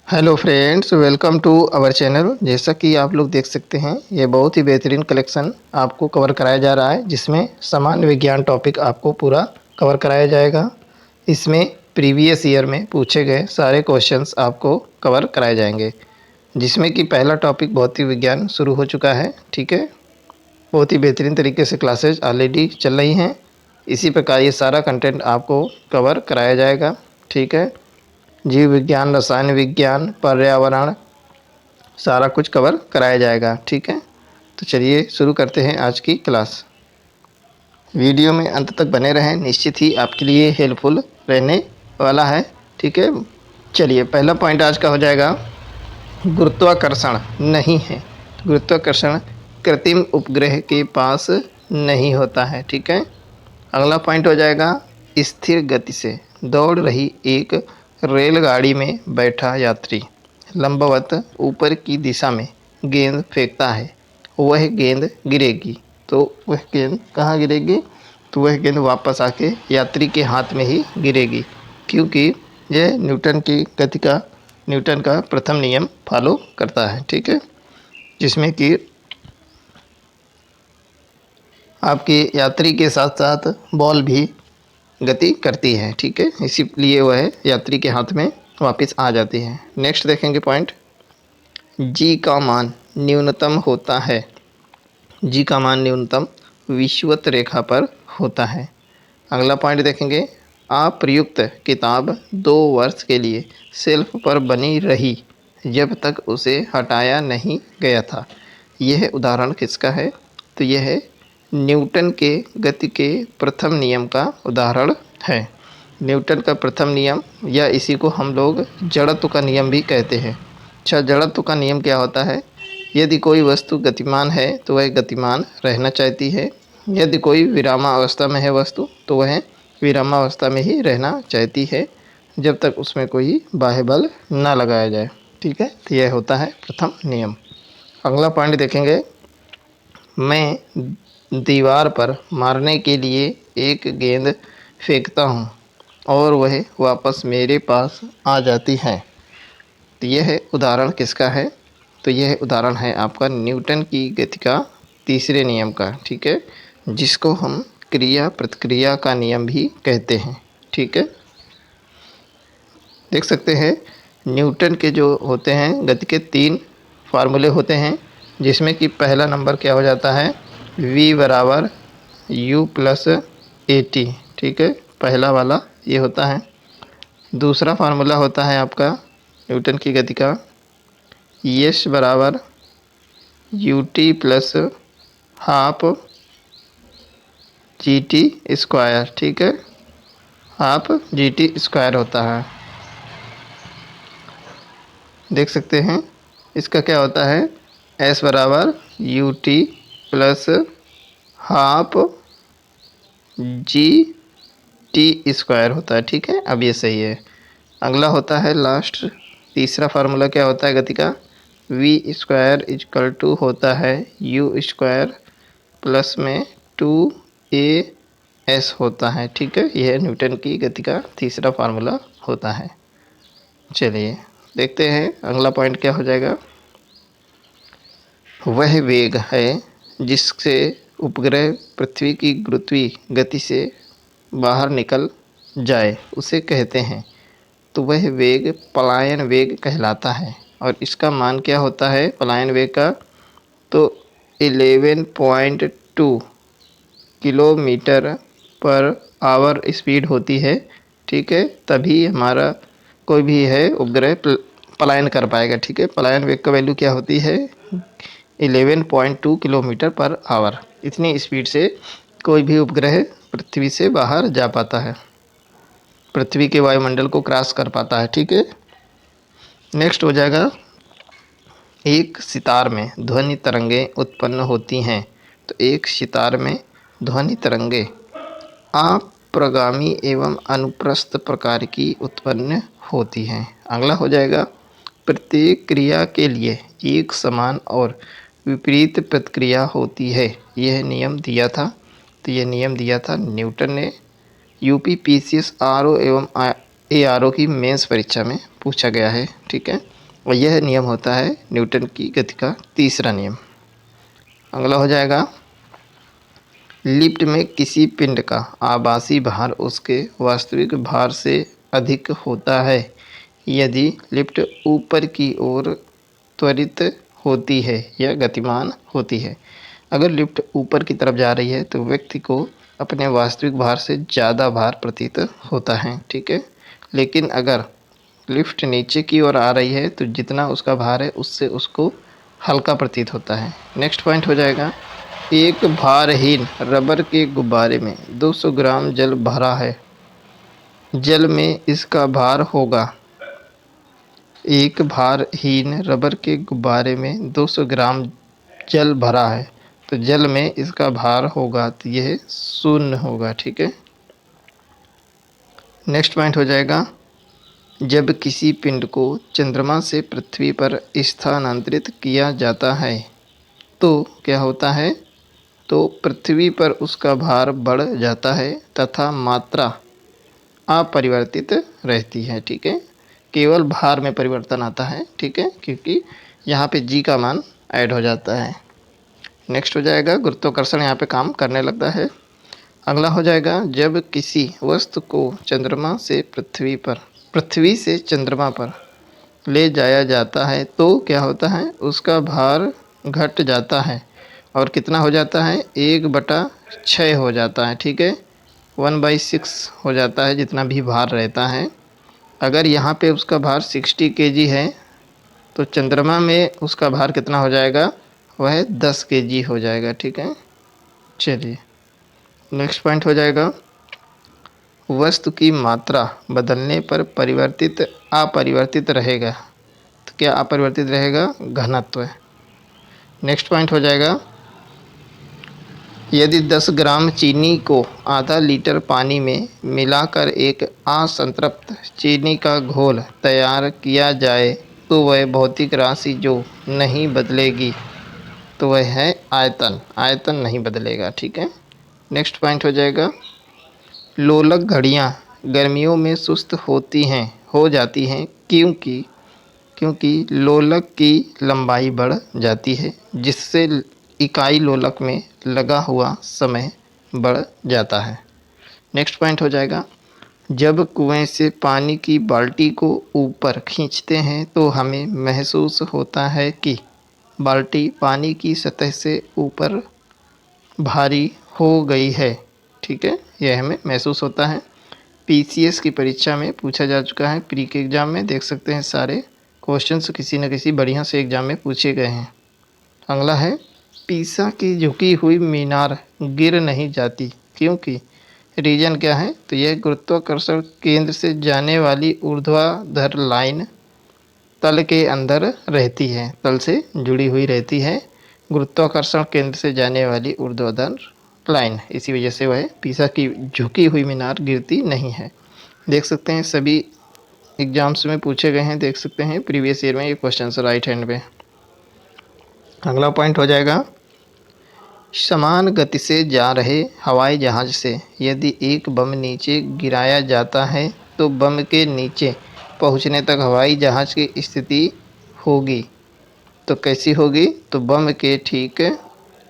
Hello friends, welcome to our channel. जैसा कि आप लोग देख सकते हैं, ये बहुत ही बेहतरीन कलेक्शन आपको कवर कराया जा रहा है, जिसमें सामान्य विज्ञान टॉपिक आपको पूरा कवर कराया जाएगा। इसमें प्रीवियस ईयर में पूछे गए सारे क्वेश्चंस आपको कवर कराए जाएंगे, जिसमें कि पहला टॉपिक भौतिक विज्ञान शुरू हो चुका है। ठीक है, बहुत ही बेहतरीन तरीके से क्लासेज ऑलरेडी चल रही हैं। इसी प्रकार ये सारा कंटेंट आपको कवर कराया जाएगा। ठीक है, जीव विज्ञान, रसायन विज्ञान, पर्यावरण, सारा कुछ कवर कराया जाएगा। ठीक है, तो चलिए शुरू करते हैं आज की क्लास। वीडियो में अंत तक बने रहें, निश्चित ही आपके लिए हेल्पफुल रहने वाला है। ठीक है, चलिए पहला पॉइंट आज का हो जाएगा, गुरुत्वाकर्षण नहीं है। गुरुत्वाकर्षण कृत्रिम उपग्रह के पास नहीं होता है। ठीक है, अगला पॉइंट हो जाएगा, स्थिर गति से दौड़ रही एक रेलगाड़ी में बैठा यात्री लंबवत ऊपर की दिशा में गेंद फेंकता है, वह गेंद गिरेगी। तो वह गेंद कहाँ गिरेगी? तो वह गेंद वापस आके यात्री के हाथ में ही गिरेगी, क्योंकि यह न्यूटन का प्रथम नियम फॉलो करता है। ठीक है, जिसमें कि आपके यात्री के साथ साथ बॉल भी गति करती है। ठीक है, इसीलिए वह यात्री के हाथ में वापस आ जाती है। नेक्स्ट देखेंगे पॉइंट, जी का मान न्यूनतम होता है। जी का मान न्यूनतम विषुवत रेखा पर होता है। अगला पॉइंट देखेंगे, अप्रयुक्त किताब 2 वर्ष के लिए शेल्फ पर बनी रही जब तक उसे हटाया नहीं गया था। यह उदाहरण किसका है? तो यह है न्यूटन के गति के प्रथम नियम का उदाहरण है। न्यूटन का प्रथम नियम, या इसी को हम लोग जड़त्व का नियम भी कहते हैं। अच्छा, जड़त्व का नियम क्या होता है? यदि कोई वस्तु गतिमान है तो वह गतिमान रहना चाहती है। यदि कोई विरामावस्था में है वस्तु, तो वह विरामावस्था में ही रहना चाहती है, जब तक उसमें कोई बाह्य बल ना लगाया जाए। ठीक है, तो यह होता है प्रथम नियम। अगला पॉइंट देखेंगे, मैं दीवार पर मारने के लिए एक गेंद फेंकता हूँ और वह वापस मेरे पास आ जाती है। तो यह उदाहरण किसका है? तो यह उदाहरण है आपका न्यूटन की गति का तीसरे नियम का। ठीक है, जिसको हम क्रिया प्रतिक्रिया का नियम भी कहते हैं। ठीक है, देख सकते हैं न्यूटन के जो होते हैं गति के 3 फार्मूले होते हैं, जिसमें कि पहला नंबर क्या हो जाता है, v बराबर u प्लस ए टी। ठीक है, पहला वाला ये होता है। दूसरा फार्मूला होता है आपका न्यूटन की गति का, एस बराबर U T plus half G T square. ठीक है, हाफ जी टी स्क्वायर होता है। देख सकते हैं इसका क्या होता है, एस बराबर U T plus half G T square होता है। ठीक है, अब ये सही है। अगला होता है लास्ट, तीसरा फार्मूला क्या होता है गति का, वी स्क्वायर इजकल टू होता है यू स्क्वायर प्लस में 2a होता है। ठीक है, यह न्यूटन की गति का तीसरा फार्मूला होता है। चलिए देखते हैं अगला पॉइंट क्या हो जाएगा, वह वेग है जिससे उपग्रह पृथ्वी की गुरुत्वीय गति से बाहर निकल जाए उसे कहते हैं। तो वह वेग पलायन वेग कहलाता है, और इसका मान क्या होता है पलायन वेग का? तो 11.2 किलोमीटर पर आवर स्पीड होती है। ठीक है, तभी हमारा कोई भी है उपग्रह पलायन कर पाएगा। ठीक है, पलायन वेग का वैल्यू क्या होती है, 11.2 किलोमीटर पर आवर। इतनी स्पीड से कोई भी उपग्रह पृथ्वी से बाहर जा पाता है, पृथ्वी के वायुमंडल को क्रॉस कर पाता है। ठीक है, नेक्स्ट हो जाएगा, एक सितार में ध्वनि तरंगें उत्पन्न होती हैं। तो एक सितार में ध्वनि तरंगें अप्रगामी एवं अनुप्रस्थ प्रकार की उत्पन्न होती हैं। अगला हो जाएगा, प्रत्येक क्रिया के लिए एक समान और विपरीत प्रतिक्रिया होती है। यह नियम दिया था, तो यह नियम दिया था न्यूटन ने। यूपी पीसीएस आरओ एवं एआरओ की मेंस परीक्षा में पूछा गया है। ठीक है, और यह नियम होता है न्यूटन की गति का तीसरा नियम। अगला हो जाएगा, लिफ्ट में किसी पिंड का आभासी भार उसके वास्तविक भार से अधिक होता है यदि लिफ्ट ऊपर की ओर त्वरित होती है या गतिमान होती है। अगर लिफ्ट ऊपर की तरफ जा रही है तो व्यक्ति को अपने वास्तविक भार से ज़्यादा भार प्रतीत होता है, ठीक है। लेकिन अगर लिफ्ट नीचे की ओर आ रही है तो जितना उसका भार है उससे उसको हल्का प्रतीत होता है। नेक्स्ट पॉइंट हो जाएगा, एक भारहीन रबर के गुब्बारे में 200 ग्राम जल भरा है। जल में इसका भार होगा। एक भारहीन रबर के गुब्बारे में 200 ग्राम जल भरा है तो जल में इसका भार होगा तो यह 0 होगा, ठीक है। नेक्स्ट पॉइंट हो जाएगा, जब किसी पिंड को चंद्रमा से पृथ्वी पर स्थानांतरित किया जाता है तो क्या होता है, तो पृथ्वी पर उसका भार बढ़ जाता है तथा मात्रा अपरिवर्तित रहती है, ठीक है। केवल भार में परिवर्तन आता है, ठीक है, क्योंकि यहाँ पे जी का मान ऐड हो जाता है। नेक्स्ट हो जाएगा, गुरुत्वाकर्षण यहाँ पे काम करने लगता है। अगला हो जाएगा, जब किसी वस्तु को पृथ्वी से चंद्रमा पर ले जाया जाता है तो क्या होता है, उसका भार घट जाता है और कितना हो जाता है, 1/6 हो जाता है, ठीक है। 1/6 हो जाता है जितना भी भार रहता है। अगर यहाँ पे उसका भार 60 kg है तो चंद्रमा में उसका भार कितना हो जाएगा, वह 10 kg हो जाएगा, ठीक है। चलिए नेक्स्ट पॉइंट हो जाएगा, वस्तु की मात्रा बदलने पर अपरिवर्तित रहेगा। तो क्या अपरिवर्तित रहेगा, घनत्व। नेक्स्ट पॉइंट हो जाएगा, यदि 10 ग्राम चीनी को आधा लीटर पानी में मिलाकर एक असंतृप्त चीनी का घोल तैयार किया जाए तो वह भौतिक राशि जो नहीं बदलेगी तो वह है आयतन। आयतन नहीं बदलेगा, ठीक है। नेक्स्ट पॉइंट हो जाएगा, लोलक घड़ियाँ गर्मियों में सुस्त हो जाती हैं क्योंकि लोलक की लंबाई बढ़ जाती है जिससे इकाई लोलक में लगा हुआ समय बढ़ जाता है। नेक्स्ट पॉइंट हो जाएगा, जब कुएं से पानी की बाल्टी को ऊपर खींचते हैं तो हमें महसूस होता है कि बाल्टी पानी की सतह से ऊपर भारी हो गई है, ठीक है, यह हमें महसूस होता है। पीसीएस की परीक्षा में पूछा जा चुका है, प्री के एग्ज़ाम में देख सकते हैं सारे क्वेश्चंस किसी न किसी बढ़िया से एग्ज़ाम में पूछे गए हैं। अगला है, पीसा की झुकी हुई मीनार गिर नहीं जाती क्योंकि रीजन क्या है, तो यह गुरुत्वाकर्षण केंद्र से जाने वाली ऊर्ध्वाधर लाइन तल के अंदर रहती है, तल से जुड़ी हुई रहती है गुरुत्वाकर्षण केंद्र से जाने वाली ऊर्ध्वाधर लाइन, इसी वजह से वह पीसा की झुकी हुई मीनार गिरती नहीं है। देख सकते हैं सभी एग्जाम्स में पूछे गए हैं, देख सकते हैं प्रीवियस ईयर में ये क्वेश्चन राइट हैंड पे। अगला पॉइंट हो जाएगा, समान गति से जा रहे हवाई जहाज़ से यदि एक बम नीचे गिराया जाता है तो बम के नीचे पहुंचने तक हवाई जहाज़ की स्थिति होगी, तो कैसी होगी, तो बम के ठीक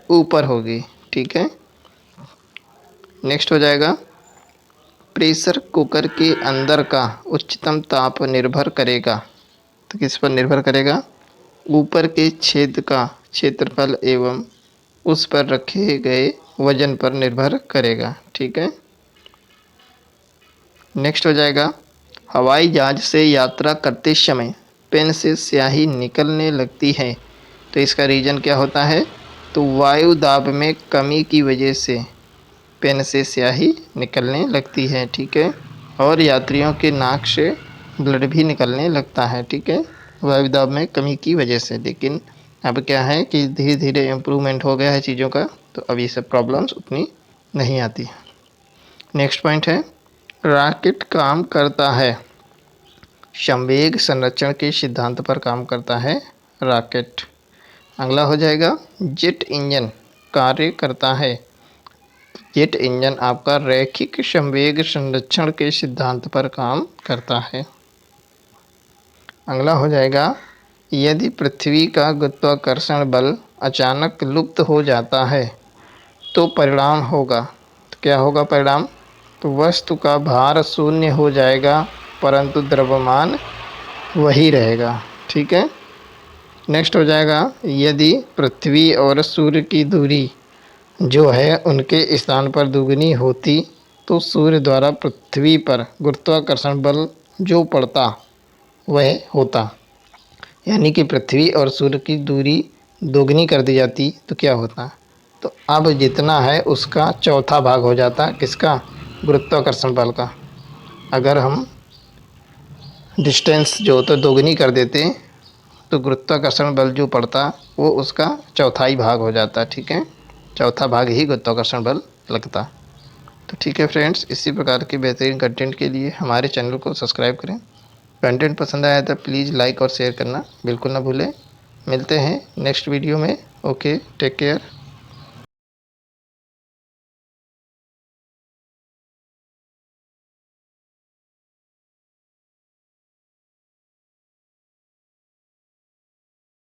ऊपर होगी, ठीक है। नेक्स्ट हो जाएगा, प्रेशर कुकर के अंदर का उच्चतम ताप निर्भर करेगा, तो किस पर निर्भर करेगा, ऊपर के छेद का क्षेत्रफल एवं उस पर रखे गए वजन पर निर्भर करेगा, ठीक है। नेक्स्ट हो जाएगा, हवाई जहाज से यात्रा करते समय पेन से स्याही निकलने लगती है तो इसका रीज़न क्या होता है, तो वायु दाब में कमी की वजह से पेन से स्याही निकलने लगती है, ठीक है। और यात्रियों के नाक से ब्लड भी निकलने लगता है, ठीक है, वायु दाब में कमी की वजह से। लेकिन अब क्या है कि धीरे धीरे इम्प्रूवमेंट हो गया है चीज़ों का, तो अब ये सब प्रॉब्लम्स उतनी नहीं आती। नेक्स्ट पॉइंट है, रॉकेट काम करता है, संवेग संरक्षण के सिद्धांत पर काम करता है रॉकेट। अगला हो जाएगा, जेट इंजन कार्य करता है, जेट इंजन आपका रैखिक संवेग संरक्षण के सिद्धांत पर काम करता है। अगला हो जाएगा, यदि पृथ्वी का गुरुत्वाकर्षण बल अचानक लुप्त हो जाता है तो परिणाम होगा, तो क्या होगा परिणाम? तो वस्तु का भार शून्य हो जाएगा परंतु द्रव्यमान वही रहेगा। ठीक है। नेक्स्ट हो जाएगा, यदि पृथ्वी और सूर्य की दूरी जो है उनके स्थान पर दुगनी होती तो सूर्य द्वारा पृथ्वी पर गुरुत्वाकर्षण बल जो पड़ता वह होता। यानी कि पृथ्वी और सूर्य की दूरी दोगुनी कर दी जाती तो क्या होता? तो अब जितना है उसका चौथा भाग हो जाता। किसका? गुरुत्वाकर्षण बल का। अगर हम डिस्टेंस जो तो दोगुनी कर देते तो गुरुत्वाकर्षण बल जो पड़ता वो उसका चौथाई भाग हो जाता। ठीक है, चौथा भाग ही गुरुत्वाकर्षण बल लगता। तो ठीक है फ्रेंड्स, इसी प्रकार के बेहतरीन कंटेंट के लिए हमारे चैनल को सब्सक्राइब करें। कंटेंट पसंद आया तो प्लीज़ लाइक और शेयर करना बिल्कुल ना भूलें। मिलते हैं नेक्स्ट वीडियो में। Okay, take care.